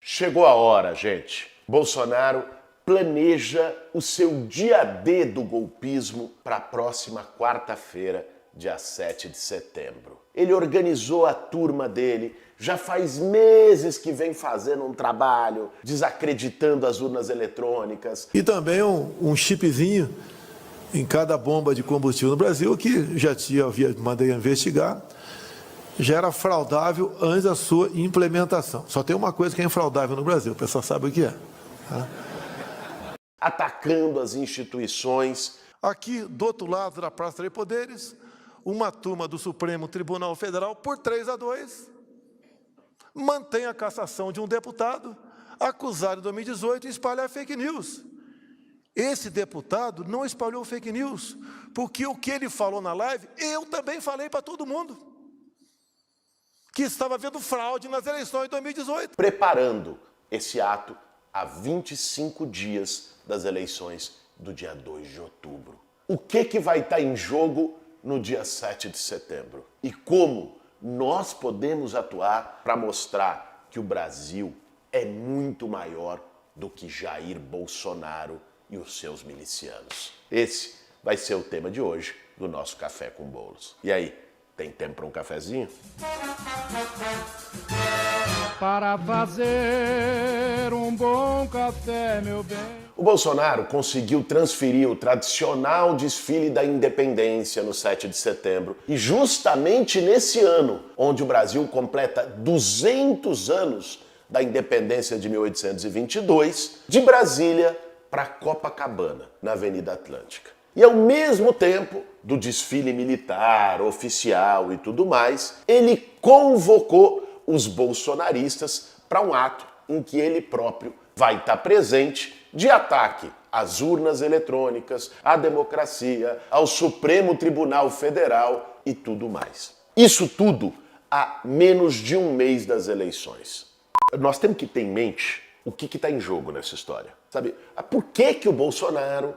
Chegou a hora, gente. Bolsonaro planeja o seu dia D do golpismo para a próxima quarta-feira, dia 7 de setembro. Ele organizou a turma dele, já faz meses que vem fazendo um trabalho desacreditando as urnas eletrônicas. E também um chipzinho em cada bomba de combustível no Brasil, que já mandei investigar, já era fraudável antes da sua implementação. Só tem uma coisa que é infraudável no Brasil, o pessoal sabe o que é. Tá? Atacando as instituições. Aqui, do outro lado da Praça dos Poderes, uma turma do Supremo Tribunal Federal, por 3-2, mantém a cassação de um deputado acusado em 2018 de espalhar fake news. Esse deputado não espalhou fake news, porque o que ele falou na live, eu também falei para todo mundo, que estava havendo fraude nas eleições de 2018. Preparando esse ato há 25 dias das eleições do dia 2 de outubro. O que vai estar em jogo no dia 7 de setembro? E como nós podemos atuar para mostrar que o Brasil é muito maior do que Jair Bolsonaro e os seus milicianos? Esse vai ser o tema de hoje do nosso Café com Bolos. E aí, tem tempo para um cafezinho? Para fazer um bom café, meu bem. O Bolsonaro conseguiu transferir o tradicional desfile da independência no 7 de setembro e justamente nesse ano, onde o Brasil completa 200 anos da independência de 1822, de Brasília para Copacabana, na Avenida Atlântica. E ao mesmo tempo do desfile militar, oficial e tudo mais, ele convocou os bolsonaristas para um ato em que ele próprio vai estar presente de ataque às urnas eletrônicas, à democracia, ao Supremo Tribunal Federal e tudo mais. Isso tudo há menos de um mês das eleições. Nós temos que ter em mente o que está em jogo nessa história. Sabe, por que o Bolsonaro,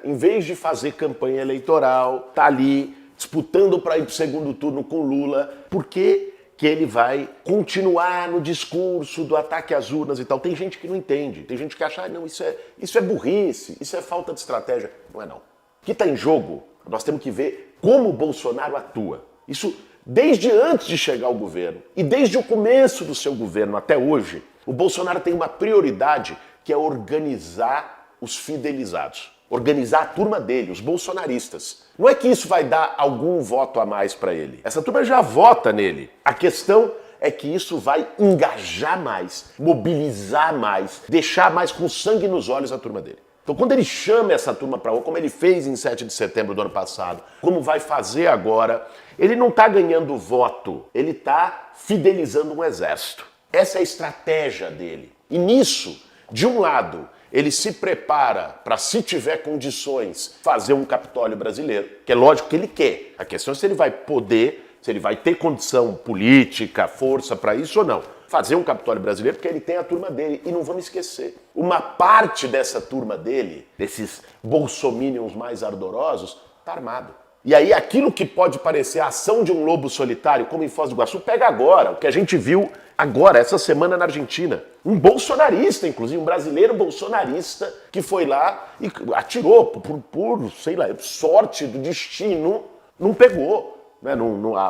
em vez de fazer campanha eleitoral, está ali disputando para ir para o segundo turno com Lula, por que ele vai continuar no discurso do ataque às urnas e tal? Tem gente que não entende, tem gente que acha, não, isso é burrice, isso é falta de estratégia. Não é não. O que está em jogo, nós temos que ver como o Bolsonaro atua. Isso desde antes de chegar ao governo e desde o começo do seu governo até hoje, o Bolsonaro tem uma prioridade que é organizar os fidelizados, organizar a turma dele, os bolsonaristas. Não é que isso vai dar algum voto a mais para ele. Essa turma já vota nele. A questão é que isso vai engajar mais, mobilizar mais, deixar mais com sangue nos olhos a turma dele. Então quando ele chama essa turma para rua, como ele fez em 7 de setembro do ano passado, como vai fazer agora, ele não está ganhando voto, ele está fidelizando um exército. Essa é a estratégia dele. E nisso, de um lado, ele se prepara para, se tiver condições, fazer um Capitólio brasileiro, que é lógico que ele quer. A questão é se ele vai poder, se ele vai ter condição política, força para isso ou não. Fazer um Capitólio brasileiro porque ele tem a turma dele. E não vamos esquecer, uma parte dessa turma dele, desses bolsominions mais ardorosos, está armado. E aí aquilo que pode parecer a ação de um lobo solitário, como em Foz do Iguaçu, pega agora. O que a gente viu agora, essa semana na Argentina. Um bolsonarista, inclusive, um brasileiro bolsonarista que foi lá e atirou por sei lá, sorte do destino, não pegou. Né?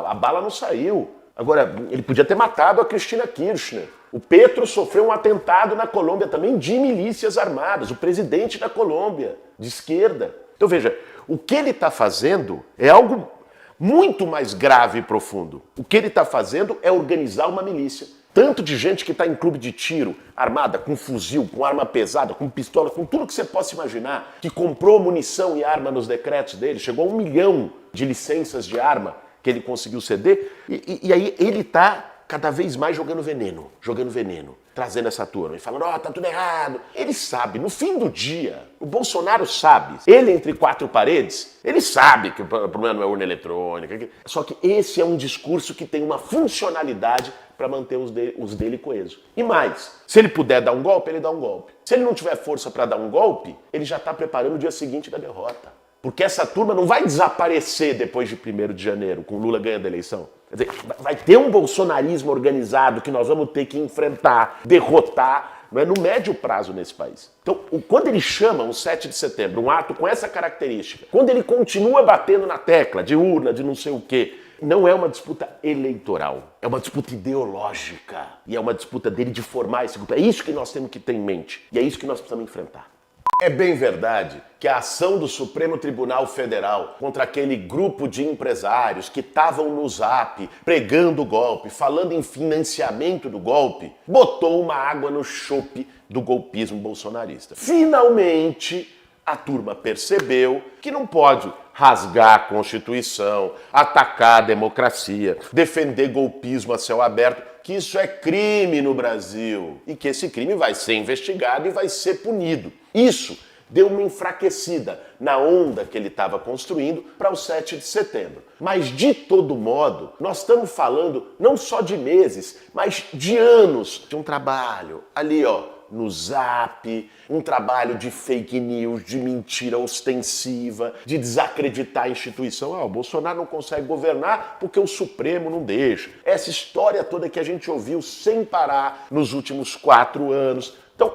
A bala não saiu. Agora, ele podia ter matado a Cristina Kirchner. O Petro sofreu um atentado na Colômbia também de milícias armadas. O presidente da Colômbia, de esquerda. Então veja, o que ele está fazendo é algo muito mais grave e profundo. O que ele está fazendo é organizar uma milícia. Tanto de gente que está em clube de tiro, armada, com fuzil, com arma pesada, com pistola, com tudo que você possa imaginar, que comprou munição e arma nos decretos dele, chegou a 1 milhão de licenças de arma que ele conseguiu ceder, e aí ele está cada vez mais jogando veneno, trazendo essa turma e falando, tá tudo errado. Ele sabe, no fim do dia, o Bolsonaro sabe, ele entre quatro paredes, ele sabe que o problema não é urna eletrônica, só que esse é um discurso que tem uma funcionalidade para manter os dele coesos. E mais, se ele puder dar um golpe, ele dá um golpe. Se ele não tiver força para dar um golpe, ele já está preparando o dia seguinte da derrota. Porque essa turma não vai desaparecer depois de 1º de janeiro, com Lula ganhando a eleição. Quer dizer, vai ter um bolsonarismo organizado que nós vamos ter que enfrentar, derrotar, não é, no médio prazo nesse país. Então, quando ele chama o 7 de setembro, um ato com essa característica, quando ele continua batendo na tecla de urna, de não sei o quê, não é uma disputa eleitoral, é uma disputa ideológica. E é uma disputa dele de formar esse grupo. É isso que nós temos que ter em mente. E é isso que nós precisamos enfrentar. É bem verdade que a ação do Supremo Tribunal Federal contra aquele grupo de empresários que estavam no Zap pregando o golpe, falando em financiamento do golpe, botou uma água no chope do golpismo bolsonarista. Finalmente, a turma percebeu que não pode rasgar a Constituição, atacar a democracia, defender golpismo a céu aberto, que isso é crime no Brasil e que esse crime vai ser investigado e vai ser punido. Isso deu uma enfraquecida na onda que ele estava construindo para o 7 de setembro. Mas, de todo modo, nós estamos falando não só de meses, mas de anos de um trabalho ali, no Zap, um trabalho de fake news, de mentira ostensiva, de desacreditar a instituição. O Bolsonaro não consegue governar porque o Supremo não deixa. Essa história toda que a gente ouviu sem parar nos últimos 4 anos. Então,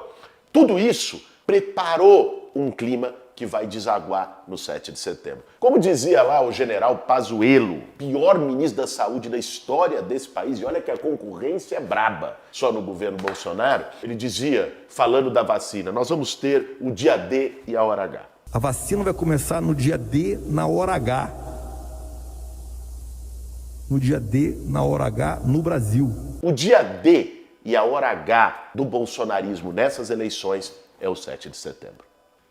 tudo isso preparou um clima que vai desaguar no 7 de setembro. Como dizia lá o general Pazuello, pior ministro da saúde da história desse país, e olha que a concorrência é braba só no governo Bolsonaro, ele dizia, falando da vacina, nós vamos ter o dia D e a hora H. A vacina vai começar no dia D, na hora H. No dia D, na hora H, no Brasil. O dia D e a hora H do bolsonarismo nessas eleições é o 7 de setembro.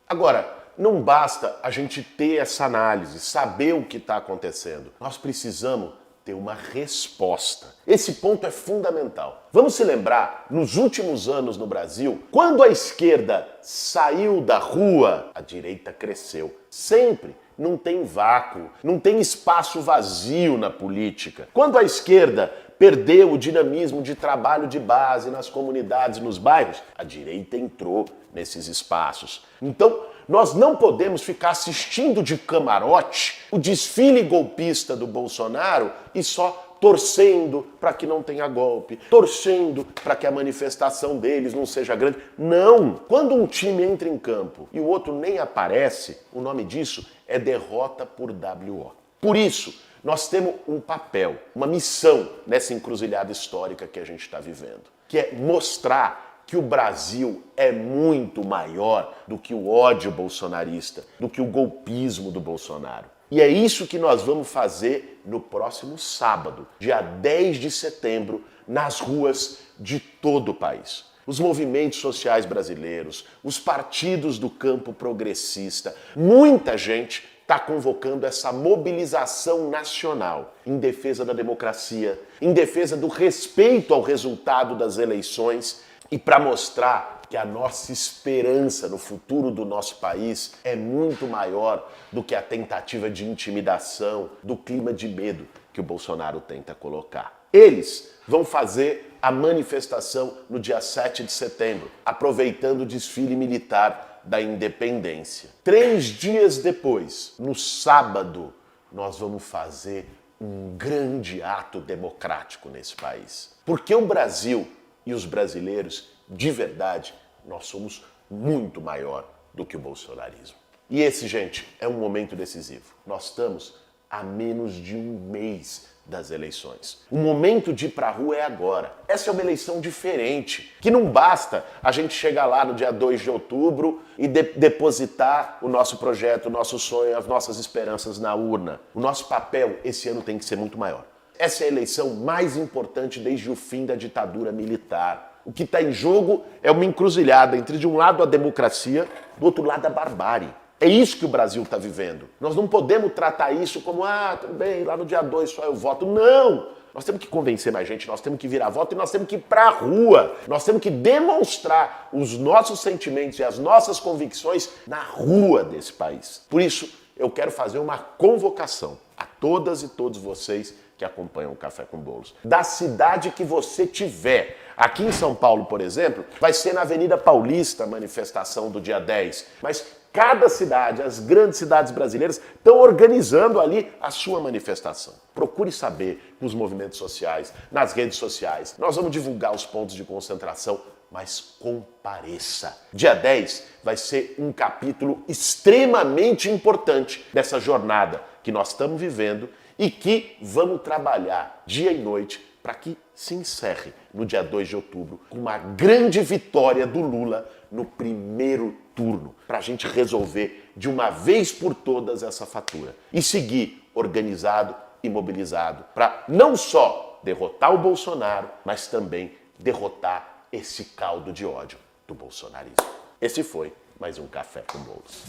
Agora, não basta a gente ter essa análise, saber o que está acontecendo. Nós precisamos ter uma resposta. Esse ponto é fundamental. Vamos se lembrar, nos últimos anos no Brasil, quando a esquerda saiu da rua, a direita cresceu. Sempre. Não tem vácuo, não tem espaço vazio na política. Quando a esquerda perdeu o dinamismo de trabalho de base nas comunidades, nos bairros, a direita entrou nesses espaços. Então, nós não podemos ficar assistindo de camarote o desfile golpista do Bolsonaro e só torcendo para que não tenha golpe, torcendo para que a manifestação deles não seja grande. Não! Quando um time entra em campo e o outro nem aparece, o nome disso é derrota por WO. Por isso, nós temos um papel, uma missão nessa encruzilhada histórica que a gente está vivendo, que é mostrar que o Brasil é muito maior do que o ódio bolsonarista, do que o golpismo do Bolsonaro. E é isso que nós vamos fazer no próximo sábado, dia 10 de setembro, nas ruas de todo o país. Os movimentos sociais brasileiros, os partidos do campo progressista, muita gente está convocando essa mobilização nacional em defesa da democracia, em defesa do respeito ao resultado das eleições e para mostrar que a nossa esperança no futuro do nosso país é muito maior do que a tentativa de intimidação, do clima de medo que o Bolsonaro tenta colocar. Eles vão fazer a manifestação no dia 7 de setembro, aproveitando o desfile militar da independência. 3 dias depois, no sábado, nós vamos fazer um grande ato democrático nesse país. Porque o Brasil e os brasileiros, de verdade, nós somos muito maior do que o bolsonarismo. E esse, gente, é um momento decisivo. Nós estamos a menos de um mês das eleições. O momento de ir pra rua é agora. Essa é uma eleição diferente, que não basta a gente chegar lá no dia 2 de outubro e depositar o nosso projeto, o nosso sonho, as nossas esperanças na urna. O nosso papel esse ano tem que ser muito maior. Essa é a eleição mais importante desde o fim da ditadura militar. O que está em jogo é uma encruzilhada entre, de um lado, a democracia, do outro lado, a barbárie. É isso que o Brasil está vivendo. Nós não podemos tratar isso como, tudo bem, lá no dia 2 só eu voto. Não! Nós temos que convencer mais gente, nós temos que virar voto e nós temos que ir para a rua. Nós temos que demonstrar os nossos sentimentos e as nossas convicções na rua desse país. Por isso, eu quero fazer uma convocação a todas e todos vocês que acompanham o Café com Bolos. Da cidade que você tiver. Aqui em São Paulo, por exemplo, vai ser na Avenida Paulista a manifestação do dia 10. Mas cada cidade, as grandes cidades brasileiras, estão organizando ali a sua manifestação. Procure saber nos movimentos sociais, nas redes sociais. Nós vamos divulgar os pontos de concentração, mas compareça. Dia 10 vai ser um capítulo extremamente importante dessa jornada que nós estamos vivendo e que vamos trabalhar dia e noite para que se encerre no dia 2 de outubro com uma grande vitória do Lula no primeiro turno, para a gente resolver de uma vez por todas essa fatura e seguir organizado e mobilizado para não só derrotar o Bolsonaro, mas também derrotar esse caldo de ódio do bolsonarismo. Esse foi mais um Café com Bolos.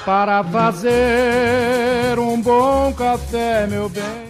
Para fazer um bom café, meu bem.